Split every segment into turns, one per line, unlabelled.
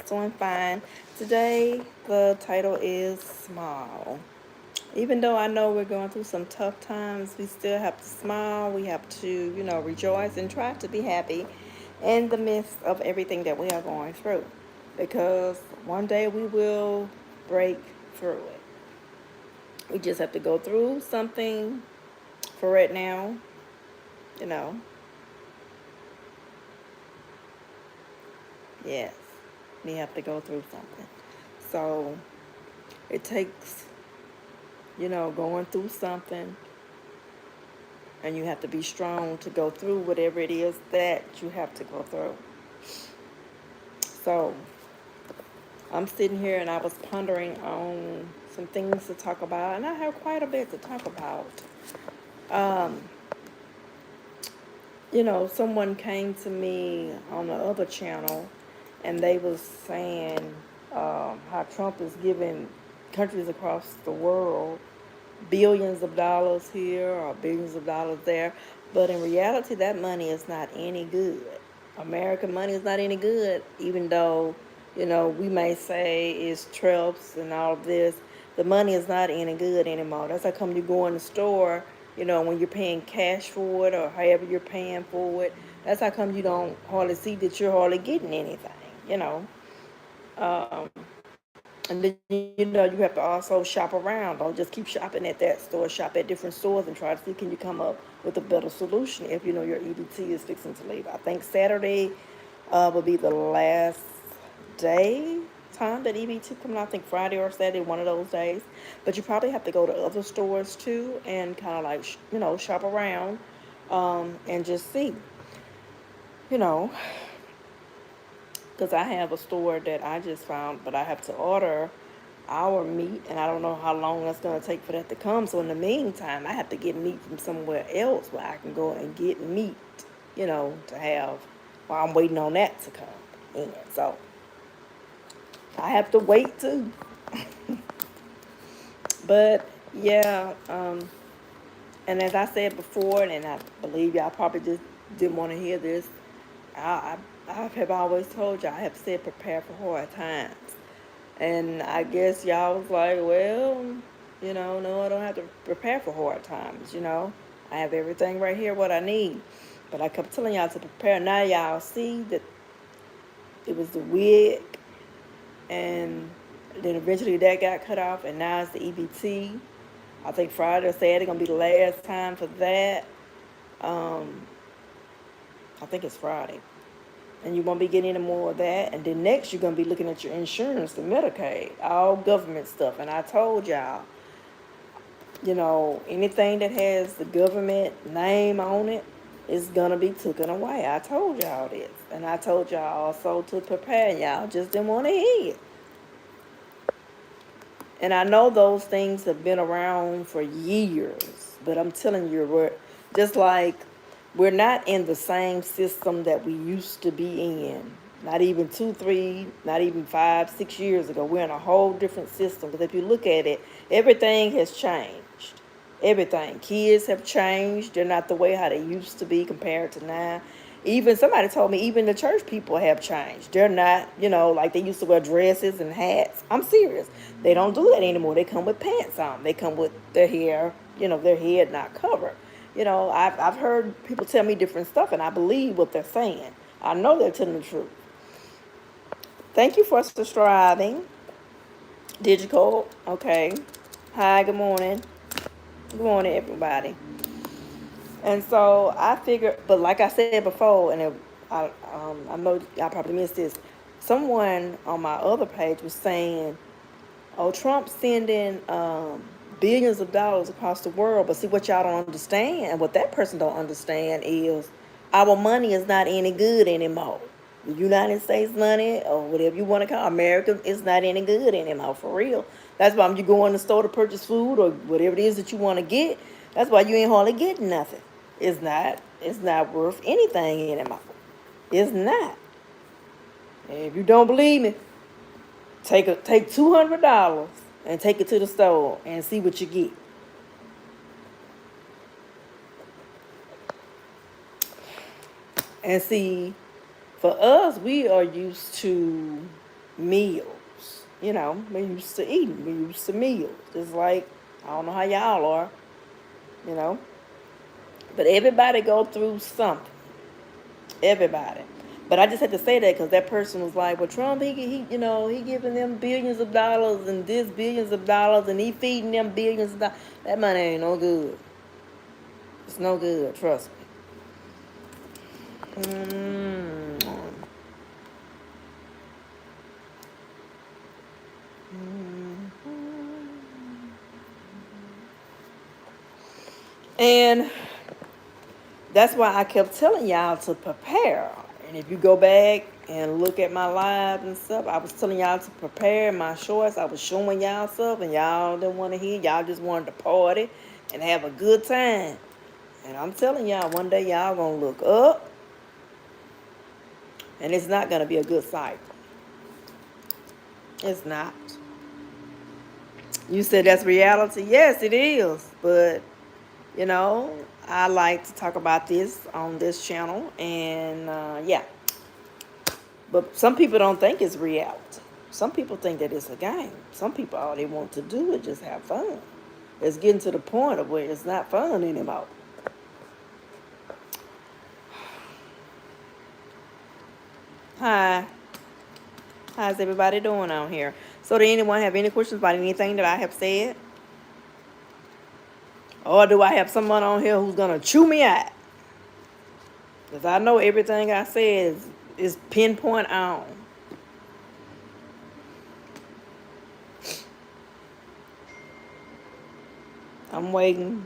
doing fine. Today, the title is Smile. Even though I know we're going through some tough times, we still have to smile. We have to, rejoice and try to be happy in the midst of everything that we are going through. Because one day we will break through it. We just have to go through something for right now, you know. Yes, we have to go through something. So it takes, going through something, and you have to be strong to go through whatever it is that you have to go through. So I'm sitting here and I was pondering on some things to talk about, and I have quite a bit to talk about. Um, someone came to me on the other channel, and they was saying how Trump is giving countries across the world billions of dollars here or billions of dollars there. But in reality, that money is not any good. American money is not any good, even though, we may say it's trips and all of this. The money is not any good anymore. That's how come you go in the store, when you're paying cash for it or however you're paying for it. That's how come you don't hardly see that you're hardly getting anything, you know. Um, and then, you have to also shop around. Don't just keep shopping at that store. Shop at different stores and try to see can you come up with a better solution if you know your EBT is fixing to leave. I think Saturday will be the last day time that EBT coming out. I think Friday or Saturday, one of those days. But you probably have to go to other stores too and kind of like, shop around and just see, you know, because I have a store that I just found, but I have to order our meat, and I don't know how long that's going to take for that to come. So in the meantime, I have to get meat from somewhere else where I can go and get meat, to have while I'm waiting on that to come in. So I have to wait too. But yeah, and as I said before, and I believe y'all probably just didn't want to hear this, I have always told y'all, I have said prepare for hard times. And I guess y'all was like, well, no, I don't have to prepare for hard times. I have everything right here, what I need. But I kept telling y'all to prepare. Now y'all see that it was the wig, and then eventually that got cut off, and now it's the EBT. I think Friday or Saturday going to be the last time for that. Um, I think it's Friday. And you won't be getting any more of that. And then next, you're going to be looking at your insurance, the Medicaid, all government stuff. And I told y'all, anything that has the government name on it is going to be taken away. I told y'all this. And I told y'all also to prepare. Y'all just didn't want to hear it. And I know those things have been around for years. But I'm telling you, we're just like we're not in the same system that we used to be in. Not even 2, 3, not even 5, 6 years ago. We're in a whole different system. Because if you look at it, everything has changed. Everything. Kids have changed. They're not the way how they used to be compared to now. Even somebody told me even the church people have changed. They're not, like they used to wear dresses and hats. I'm serious. They don't do that anymore. They come with pants on. They come with their hair, their head not covered. I've heard people tell me different stuff, and I believe what they're saying. I know they're telling the truth. Thank you for subscribing. Digital. Okay. Hi, good morning. Good morning, everybody. And so I figured, but like I said before, and I know y'all probably missed this. Someone on my other page was saying, "Oh, Trump's sending billions of dollars across the world." But see, what y'all don't understand, and what that person don't understand is, our money is not any good anymore. The United States money, or whatever you want to call it, America, is not any good anymore, for real. That's why when you go in the store to purchase food or whatever it is that you want to get, that's why you ain't hardly getting nothing. It's not worth anything anymore. It's not. And if you don't believe me, take $200 and take it to the store and see what you get. And see, for us, we are used to meals. We're used to eating. We're used to meals. Just like, I don't know how y'all are, you know. But everybody go through something. Everybody. But I just had to say that because that person was like, well, Trump, he giving them billions of dollars and this billions of dollars and he feeding them billions of dollars. That money ain't no good. It's no good, trust me. And that's why I kept telling y'all to prepare. And if you go back and look at my lives and stuff, I was telling y'all to prepare my shorts. I was showing y'all stuff, and y'all didn't want to hear. Y'all just wanted to party and have a good time. And I'm telling y'all, one day y'all gonna look up, and it's not gonna be a good sight. It's not. You said that's reality. Yes, it is. But I like to talk about this on this channel, and yeah. But some people don't think it's reality. Some people think that it's a game. Some people, all they want to do is just have fun. It's getting to the point of where it's not fun anymore. Hi. How's everybody doing out here? So, do anyone have any questions about anything that I have said? Or do I have someone on here who's going to chew me out? Because I know everything I said is pinpoint on. I'm waiting.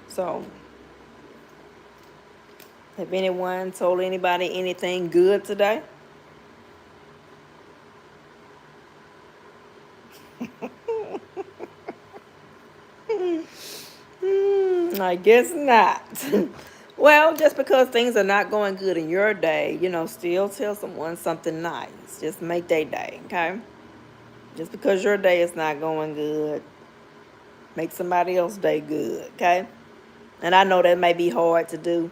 So, have anyone told anybody anything good today? I guess not. Well, just because things are not going good in your day, still tell someone something nice. Just make their day, okay? Just because your day is not going good, make somebody else's day good, okay? And I know that may be hard to do.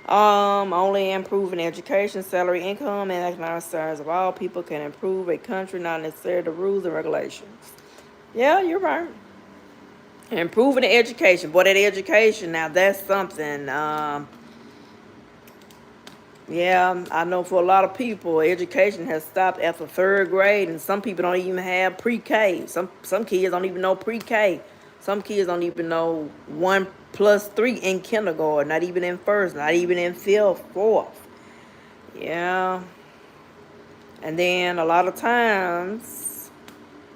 Only improving education, salary, income, and economic status of all people can improve a country, not necessarily the rules and regulations. Yeah, you're right. Improving the education. Boy, that education, now that's something. Yeah, I know for a lot of people, education has stopped after third grade, and some people don't even have pre-K. Some kids don't even know pre-K. Some kids don't even know 1+3 in kindergarten, not even in first, not even in fifth, fourth. Yeah. And then a lot of times,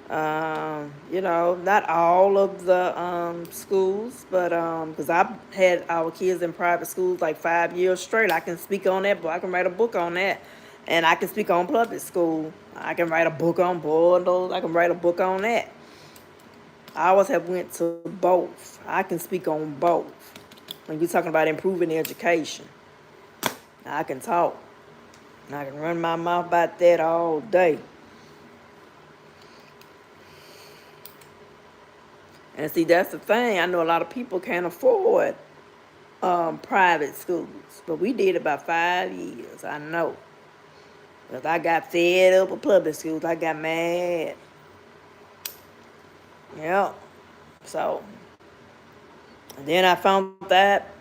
not all of the schools, but because I've had our kids in private schools like 5 years straight. I can speak on that, but I can write a book on that. And I can speak on public school. I can write a book on boarders. I can write a book on that. I always have went to both. I can speak on both. When you're talking about improving education, I can talk. I can run my mouth about that all day. And see, that's the thing. I know a lot of people can't afford private schools, but we did about 5 years. I know. Because I got fed up with public schools. I got mad. Yeah. So, and then I found that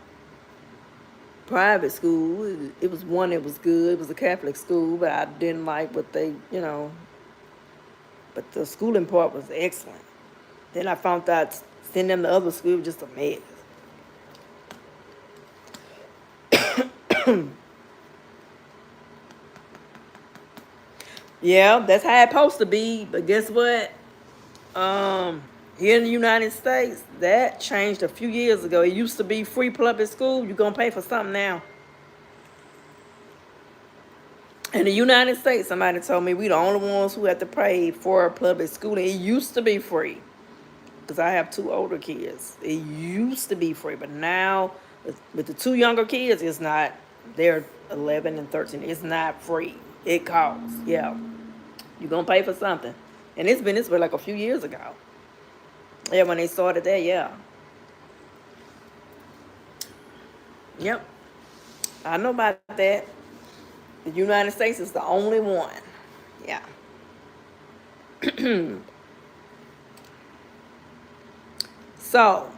private school, it was one that was good. It was a Catholic school, but I didn't like what but the schooling part was excellent. Then I found out sending them to other schools was just a mess. Yeah, that's how it's supposed to be. But guess what? Here in the United States, that changed a few years ago. It used to be free public school. You're going to pay for something now. In the United States, somebody told me we the only ones who have to pay for public school. It used to be free. Because I have 2 older kids. It used to be free. But now, with the 2 younger kids, it's not. They're 11 and 13. It's not free. It costs. Yeah. You're going to pay for something. And it's been this way like a few years ago. Yeah, when they started that, yeah. Yep. I know about that. The United States is the only one. Yeah. So,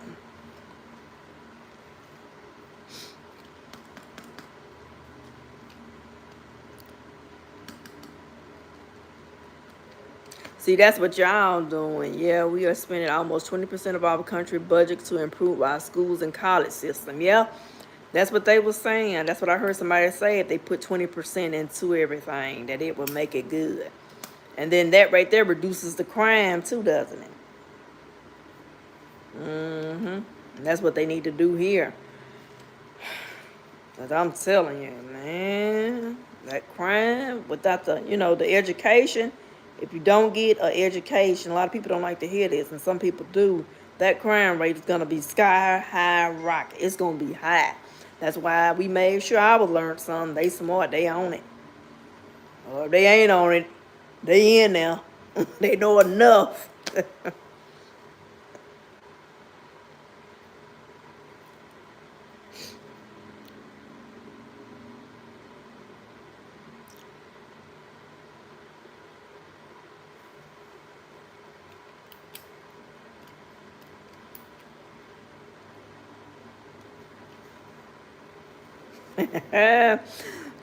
see, that's what y'all doing. Yeah, we are spending almost 20% of our country budget to improve our schools and college system. Yeah, that's what they were saying. That's what I heard somebody say. If they put 20% into everything, that it will make it good. And then that right there reduces the crime too, doesn't it? And that's what they need to do here. Cause I'm telling you, man, that crime without the education. If you don't get an education, a lot of people don't like to hear this, and some people do. That crime rate is gonna be sky high rocket. It's gonna be high. That's why we made sure I would learn something. They smart. They own it. Or if they ain't on it, they in there. They know enough.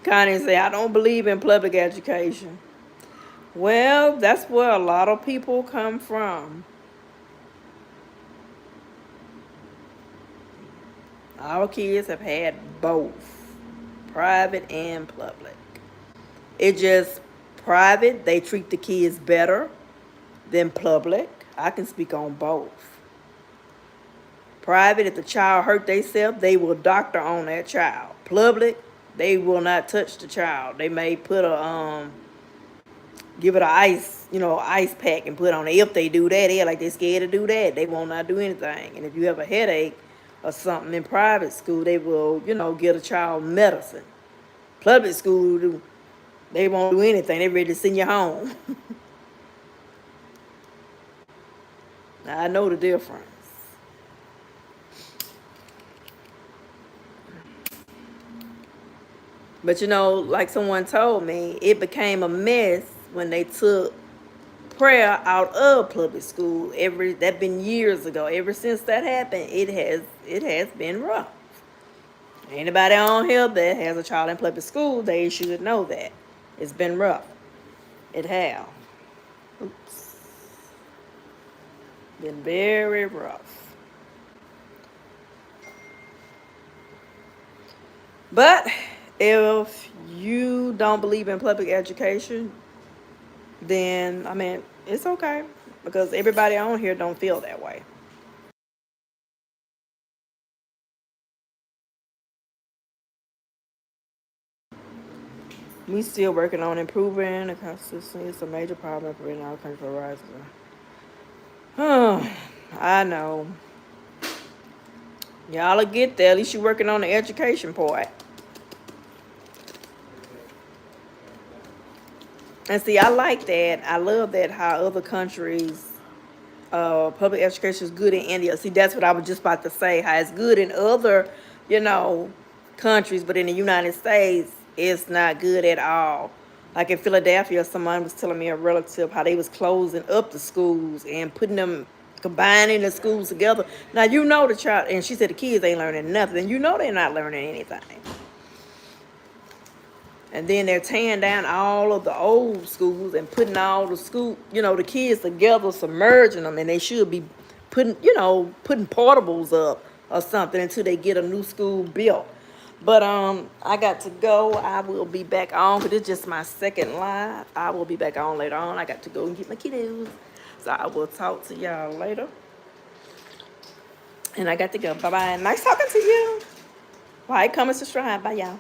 Connie say, I don't believe in public education. Well, that's where a lot of people come from. Our kids have had both, private and public. It just private, they treat the kids better than public. I can speak on both. Private, if the child hurt themselves, they will doctor on that child. Public, they will not touch the child. They may put give it a ice pack and put on it. If they do that, they're like they're scared to do that. They will not do anything. And if you have a headache or something in private school, they will, get a child medicine. Public school, they won't do anything. They're ready to send you home. I know the difference. But like someone told me, it became a mess when they took prayer out of public school. That been years ago. Ever since that happened, it has been rough. Anybody on here that has a child in public school, they should know that it's been rough. It have. Oops. Been very rough. But if you don't believe in public education, then I mean it's okay because everybody on here don't feel that way. We still working on improving the consistency. It's a major problem in our country for rising. I know. Y'all will get there. At least you're working on the education part. And see, I like that. I love that how other countries, public education is good in India. See, that's what I was just about to say. How it's good in other, you know, countries, but in the United States, it's not good at all. Like in Philadelphia, someone was telling me a relative how they was closing up the schools and putting them, combining the schools together. Now you know the child, and she said the kids ain't learning nothing. You know they're not learning anything. And then they're tearing down all of the old schools and putting all the the kids together, submerging them, and they should be putting portables up or something until they get a new school built. But I got to go. I will be back on because it's just my second live. I will be back on later on. I got to go and get my kiddos. So I will talk to y'all later. And I got to go. Bye-bye. Nice talking to you. Bye. Come and subscribe. Bye, y'all.